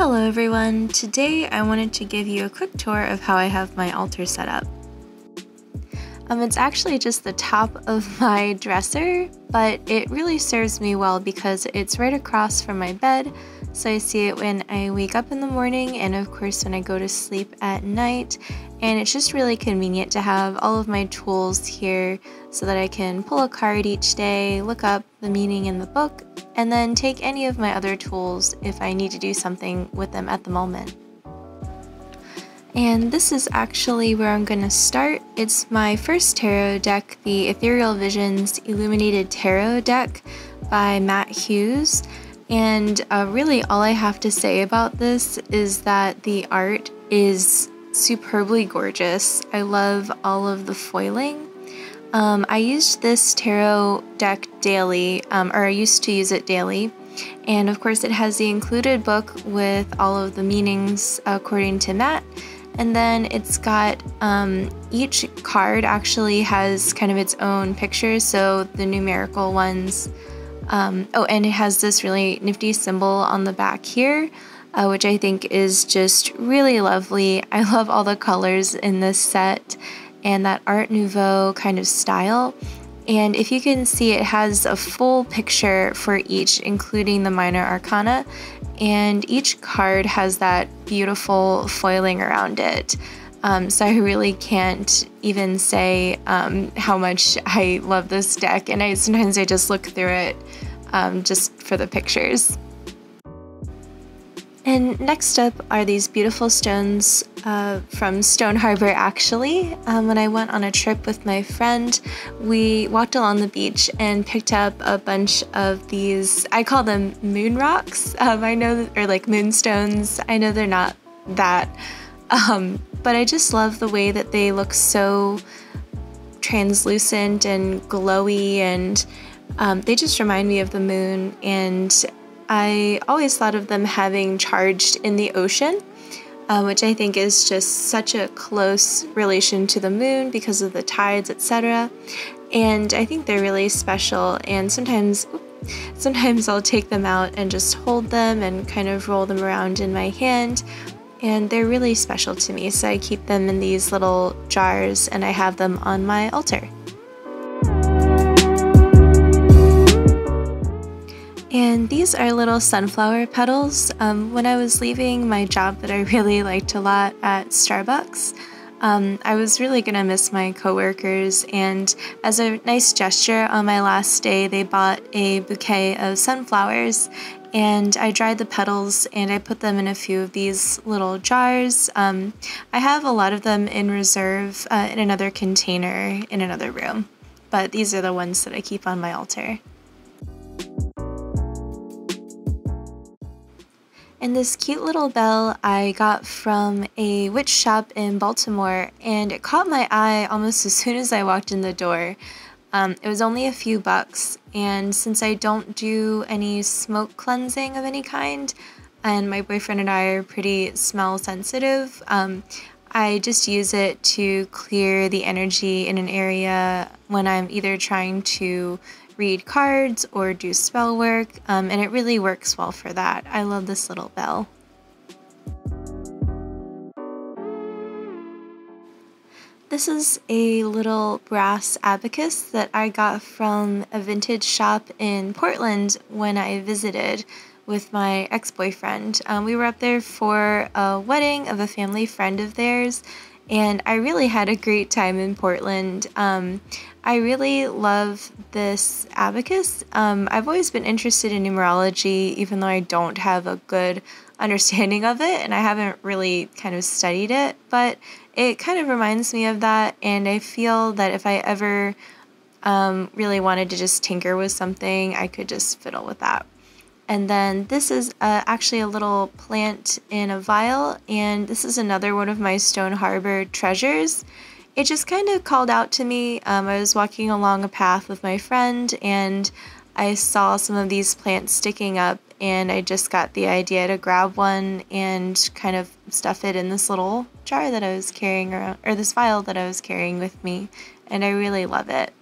Hello everyone! Today I wanted to give you a quick tour of how I have my altar set up. It's actually just the top of my dresser, but it really serves me well because it's right across from my bed, so I see it when I wake up in the morning and of course when I go to sleep at night, and it's just really convenient to have all of my tools here so that I can pull a card each day, look up the meaning in the book, and then take any of my other tools if I need to do something with them at the moment. And this is actually where I'm going to start. It's my first tarot deck, the Ethereal Visions Illuminated Tarot deck by Matt Hughes. And really all I have to say about this is that the art is superbly gorgeous. I love all of the foiling. I used this tarot deck daily, or I used to use it daily. And of course it has the included book with all of the meanings according to Matt. And then it's got, each card actually has kind of its own pictures, so the numerical ones. Oh, and it has this really nifty symbol on the back here, which I think is just really lovely. I love all the colors in this set and that Art Nouveau kind of style. And if you can see, it has a full picture for each, including the minor arcana, and each card has that beautiful foiling around it. So I really can't even say how much I love this deck, and sometimes I just look through it just for the pictures. And next up are these beautiful stones from Stone Harbor actually. When I went on a trip with my friend, we walked along the beach and picked up a bunch of these, I call them moon rocks, I know, or like moonstones. I know they're not that, but I just love the way that they look so translucent and glowy, and they just remind me of the moon, and I always thought of them having charged in the ocean, which I think is just such a close relation to the moon because of the tides, etc. And I think they're really special, and sometimes I'll take them out and just hold them and kind of roll them around in my hand, and they're really special to me, so I keep them in these little jars and I have them on my altar. And these are little sunflower petals. When I was leaving my job that I really liked a lot at Starbucks, I was really gonna miss my coworkers, and as a nice gesture on my last day, they bought a bouquet of sunflowers, and I dried the petals and I put them in a few of these little jars. I have a lot of them in reserve in another container in another room, but these are the ones that I keep on my altar. And this cute little bell I got from a witch shop in Baltimore, and it caught my eye almost as soon as I walked in the door. It was only a few bucks, and since I don't do any smoke cleansing of any kind, and my boyfriend and I are pretty smell sensitive, I just use it to clear the energy in an area when I'm either trying to read cards or do spell work, and it really works well for that. I love this little bell. This is a little brass abacus that I got from a vintage shop in Portland when I visited with my ex-boyfriend. We were up there for a wedding of a family friend of theirs, and I really had a great time in Portland. I really love this abacus. I've always been interested in numerology, even though I don't have a good understanding of it, and I haven't really kind of studied it, but it kind of reminds me of that, and I feel that if I ever really wanted to just tinker with something, I could just fiddle with that. And then this is actually a little plant in a vial, and this is another one of my Stone Harbor treasures. It just kind of called out to me. I was walking along a path with my friend, and I saw some of these plants sticking up, and I just got the idea to grab one and kind of stuff it in this little jar that I was carrying around, or this vial that I was carrying with me, and I really love it.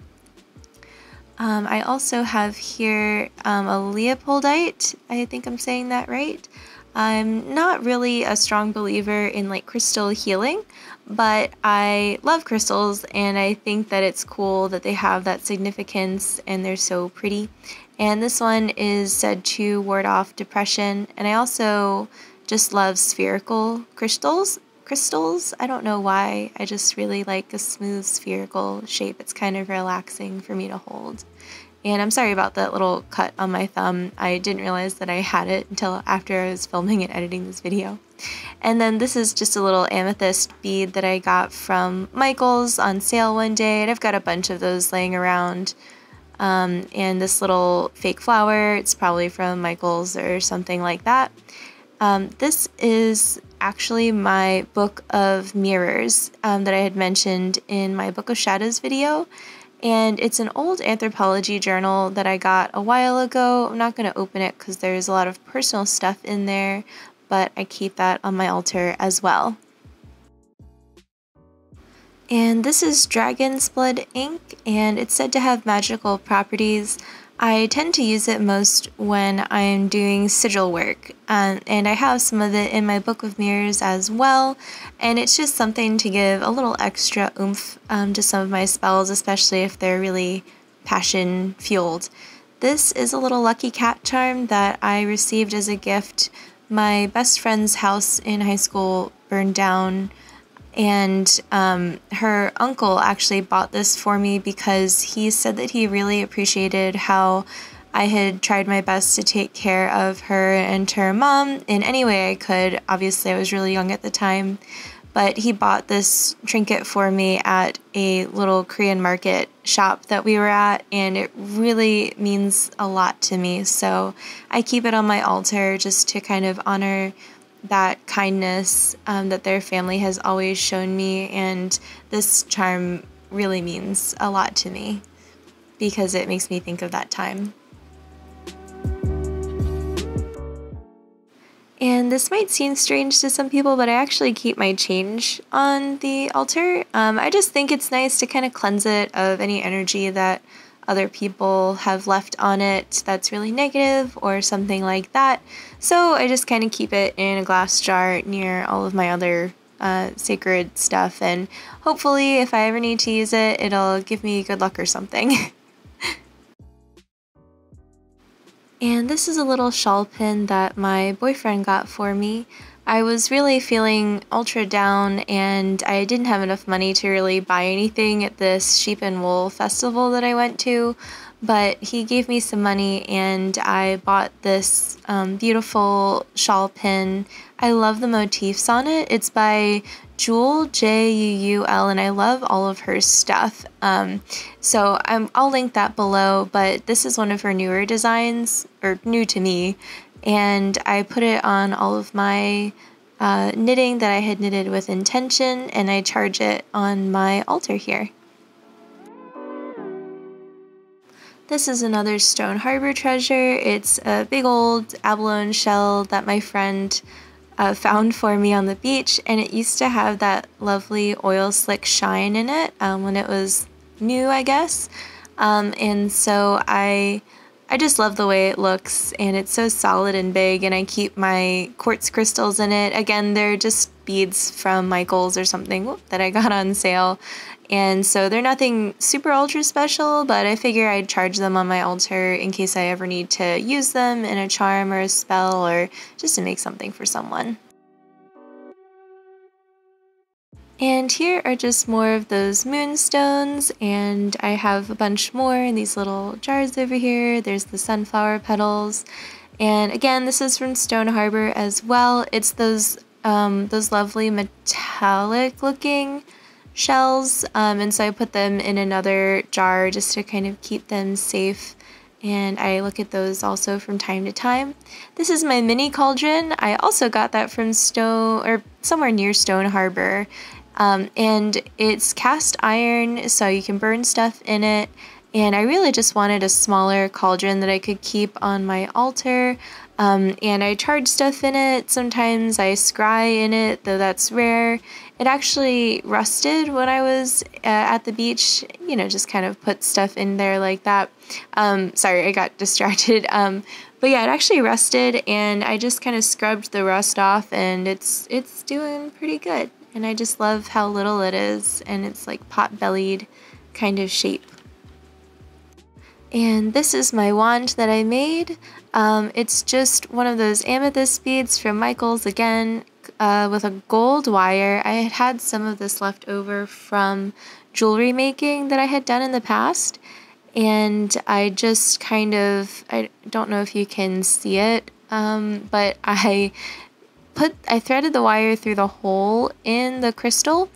I also have here a Leopoldite, I think I'm saying that right. I'm not really a strong believer in like crystal healing, but I love crystals and I think that it's cool that they have that significance and they're so pretty. And this one is said to ward off depression, and I also just love spherical crystals. I don't know why, I just really like a smooth spherical shape. It's kind of relaxing for me to hold. And I'm sorry about that little cut on my thumb. I didn't realize that I had it until after I was filming and editing this video. And then this is just a little amethyst bead that I got from Michael's on sale one day, and I've got a bunch of those laying around. And this little fake flower, it's probably from Michael's or something like that. This is actually my book of mirrors that I had mentioned in my Book of Shadows video. And it's an old anthropology journal that I got a while ago. I'm not going to open it because there's a lot of personal stuff in there, but I keep that on my altar as well. And this is Dragon's Blood ink, and it's said to have magical properties. I tend to use it most when I'm doing sigil work, and I have some of it in my Book of Mirrors as well, and it's just something to give a little extra oomph to some of my spells, especially if they're really passion-fueled. This is a little lucky cat charm that I received as a gift. My best friend's house in high school burned down, and her uncle actually bought this for me because he said that he really appreciated how I had tried my best to take care of her and her mom in any way I could. Obviously, I was really young at the time, but he bought this trinket for me at a little Korean market shop that we were at, and it really means a lot to me. So I keep it on my altar just to kind of honor that kindness that their family has always shown me, and this charm really means a lot to me because it makes me think of that time. And this might seem strange to some people, but I actually keep my change on the altar. I just think it's nice to kind of cleanse it of any energy that other people have left on it that's really negative or something like that. So I just kind of keep it in a glass jar near all of my other sacred stuff, and hopefully if I ever need to use it, it'll give me good luck or something. And this is a little shawl pin that my boyfriend got for me. I was really feeling ultra down and I didn't have enough money to really buy anything at this sheep and wool festival that I went to, but he gave me some money and I bought this beautiful shawl pin. I love the motifs on it. It's by Jewel, Juul, and I love all of her stuff. So I'll link that below, but this is one of her newer designs, or new to me, and I put it on all of my knitting that I had knitted with intention, and I charge it on my altar here. This is another Stone Harbor treasure. It's a big old abalone shell that my friend found for me on the beach, and it used to have that lovely oil slick shine in it when it was new, I guess. And so I just love the way it looks, and it's so solid and big, and I keep my quartz crystals in it. Again, they're just beads from Michael's or something that I got on sale, and so they're nothing super ultra special, but I figure I'd charge them on my altar in case I ever need to use them in a charm or a spell or just to make something for someone. And here are just more of those moonstones, and I have a bunch more in these little jars over here. There's the sunflower petals, and again, this is from Stone Harbor as well. It's those lovely metallic looking shells, and so I put them in another jar just to kind of keep them safe, and I look at those also from time to time. This is my mini cauldron. I also got that from somewhere near Stone Harbor. And it's cast iron, so you can burn stuff in it, and I really just wanted a smaller cauldron that I could keep on my altar. And I charge stuff in it. Sometimes I scry in it, though that's rare. It actually rusted when I was at the beach, you know, just kind of put stuff in there like that. Sorry, I got distracted. But yeah, it actually rusted, and I just kind of scrubbed the rust off, and it's doing pretty good. And I just love how little it is, and it's like pot-bellied kind of shape. And this is my wand that I made. It's just one of those amethyst beads from Michael's again, with a gold wire. I had some of this left over from jewelry making that I had done in the past, and I just kind of, I don't know if you can see it, but I threaded the wire through the hole in the crystal,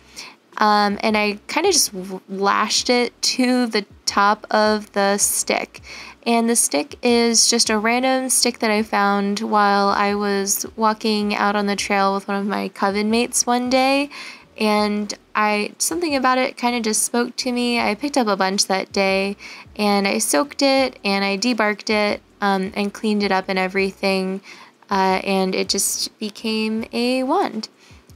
and I kind of just lashed it to the top of the stick. And the stick is just a random stick that I found while I was walking out on the trail with one of my coven mates one day, and something about it kind of just spoke to me. I picked up a bunch that day, and I soaked it, and I debarked it, and cleaned it up and everything, and it just became a wand.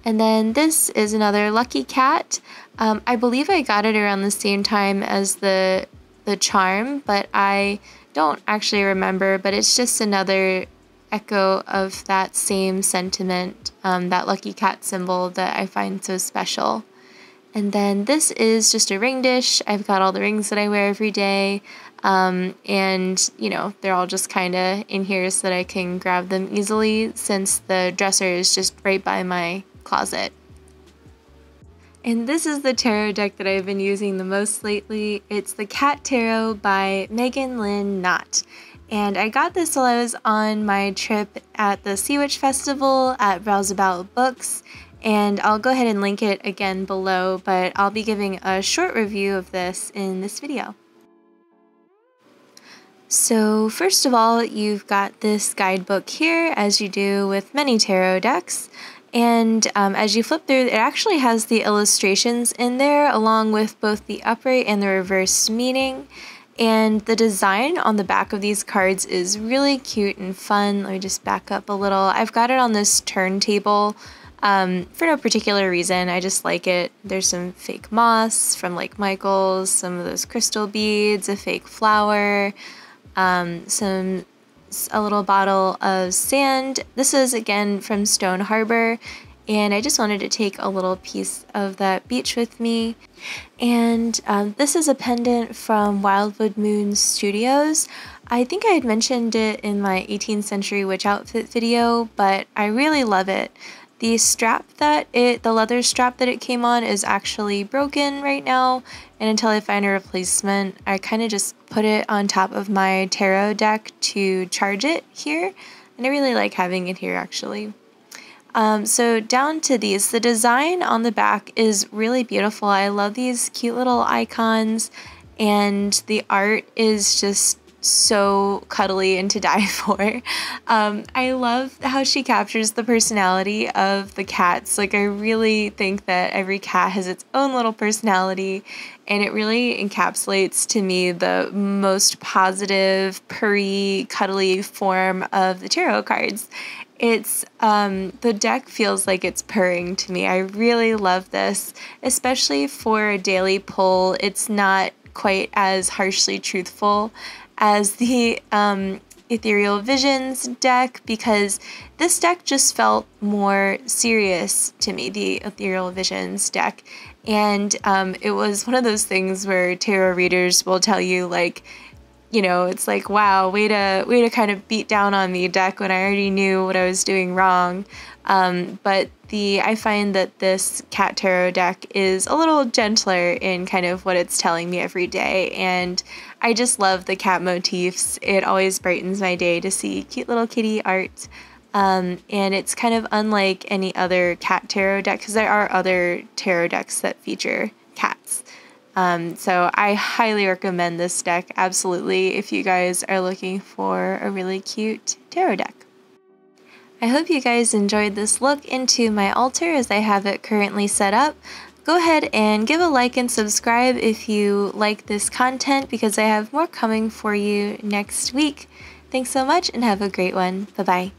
And then this is another lucky cat. I believe I got it around the same time as the charm, but I don't actually remember, but it's just another echo of that same sentiment, that lucky cat symbol that I find so special. And then this is just a ring dish. I've got all the rings that I wear every day, and you know, they're all just kind of in here so that I can grab them easily, since the dresser is just right by my closet. And this is the tarot deck that I've been using the most lately. It's the Cat Tarot by Megan Lynn Knott. And I got this while I was on my trip at the Sea Witch Festival at Browseabout Books, and I'll go ahead and link it again below, but I'll be giving a short review of this in this video. So first of all, you've got this guidebook here, as you do with many tarot decks. And as you flip through, it actually has the illustrations in there, along with both the upright and the reverse meaning. And the design on the back of these cards is really cute and fun. Let me just back up a little. I've got it on this turntable for no particular reason. I just like it. There's some fake moss from like Michael's, some of those crystal beads, a fake flower, a little bottle of sand. This is again from Stone Harbor, and I just wanted to take a little piece of that beach with me. And this is a pendant from Wildwood Moon Studios. I think I had mentioned it in my 18th century witch outfit video, but I really love it. The leather strap that it came on is actually broken right now, and until I find a replacement, I kind of just put it on top of my tarot deck to charge it here, and I really like having it here actually. So down to these, the design on the back is really beautiful. I love these cute little icons, and the art is just so cuddly and to die for. I love how she captures the personality of the cats. Like, I really think that every cat has its own little personality, and it really encapsulates to me the most positive, purry, cuddly form of the tarot cards. It's, the deck feels like it's purring to me. I really love this, especially for a daily pull. It's not quite as harshly truthful as the Ethereal Visions deck, because this deck just felt more serious to me, the Ethereal Visions deck. And it was one of those things where tarot readers will tell you, like, you know, it's like, wow, way to kind of beat down on me, deck, when I already knew what I was doing wrong. But I find that this Cat Tarot deck is a little gentler in kind of what it's telling me every day, and I just love the cat motifs. It always brightens my day to see cute little kitty art, and it's kind of unlike any other Cat Tarot deck, because there are other tarot decks that feature cats. So I highly recommend this deck, absolutely, if you guys are looking for a really cute tarot deck. I hope you guys enjoyed this look into my altar as I have it currently set up. Go ahead and give a like and subscribe if you like this content, because I have more coming for you next week. Thanks so much and have a great one. Bye-bye.